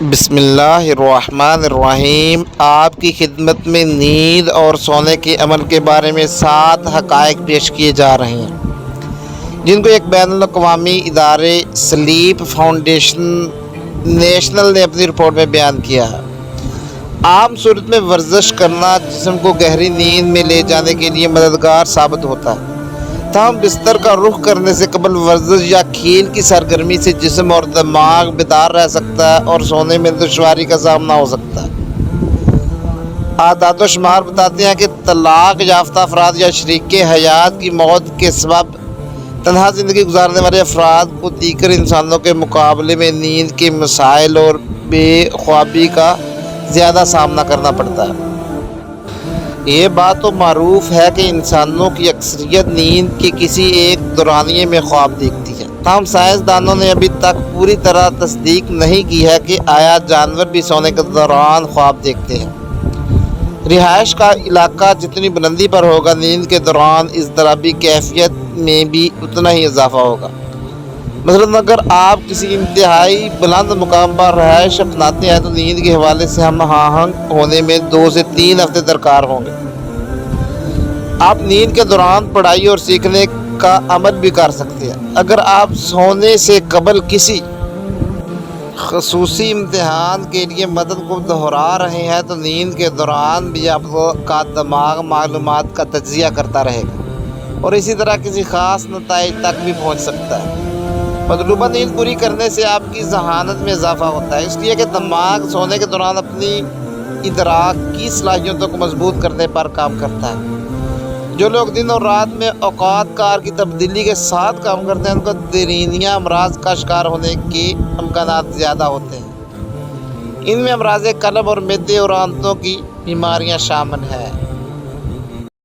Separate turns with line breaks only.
بسم اللہ الرحمن الرحیم۔ آپ کی خدمت میں نیند اور سونے کے عمل کے بارے میں 7 حقائق پیش کیے جا رہے ہیں، جن کو ایک بین الاقوامی ادارے سلیپ فاؤنڈیشن نیشنل نے اپنی رپورٹ میں بیان کیا ہے۔ عام صورت میں ورزش کرنا جسم کو گہری نیند میں لے جانے کے لیے مددگار ثابت ہوتا ہے، تاہم بستر کا رخ کرنے سے قبل ورزش یا کھیل کی سرگرمی سے جسم اور دماغ بیدار رہ سکتا ہے اور سونے میں دشواری کا سامنا ہو سکتا ہے۔ اعداد و شمار بتاتے ہیں کہ طلاق یافتہ افراد یا شریک حیات کی موت کے سبب تنہا زندگی گزارنے والے افراد کو دیگر انسانوں کے مقابلے میں نیند کے مسائل اور بے خوابی کا زیادہ سامنا کرنا پڑتا ہے۔ یہ بات تو معروف ہے کہ انسانوں کی اکثریت نیند کے کسی ایک دورانیے میں خواب دیکھتی ہے، تاہم سائنسدانوں نے ابھی تک پوری طرح تصدیق نہیں کی ہے کہ آیا جانور بھی سونے کے دوران خواب دیکھتے ہیں۔ رہائش کا علاقہ جتنی بلندی پر ہوگا، نیند کے دوران اضطرابی کیفیت میں بھی اتنا ہی اضافہ ہوگا۔ مثلاً اگر آپ کسی انتہائی بلند مقام پر رہائش اپناتے ہیں تو نیند کے حوالے سے ہم آہنگ ہونے میں 2 سے 3 ہفتے درکار ہوں گے۔ آپ نیند کے دوران پڑھائی اور سیکھنے کا عمل بھی کر سکتے ہیں۔ اگر آپ سونے سے قبل کسی خصوصی امتحان کے لیے متن کو دہرا رہے ہیں تو نیند کے دوران بھی آپ کا دماغ معلومات کا تجزیہ کرتا رہے گا اور اسی طرح کسی خاص نتائج تک بھی پہنچ سکتا ہے۔ مطلوبہ نیند پوری کرنے سے آپ کی ذہانت میں اضافہ ہوتا ہے، اس لیے کہ دماغ سونے کے دوران اپنی ادراک کی صلاحیتوں کو مضبوط کرنے پر کام کرتا ہے۔ جو لوگ دن اور رات میں اوقات کار کی تبدیلی کے ساتھ کام کرتے ہیں، ان کو دیرینہ امراض کا شکار ہونے کے امکانات زیادہ ہوتے ہیں۔ ان میں امراض قلب اور معدے اور آنتوں کی بیماریاں شامل ہیں۔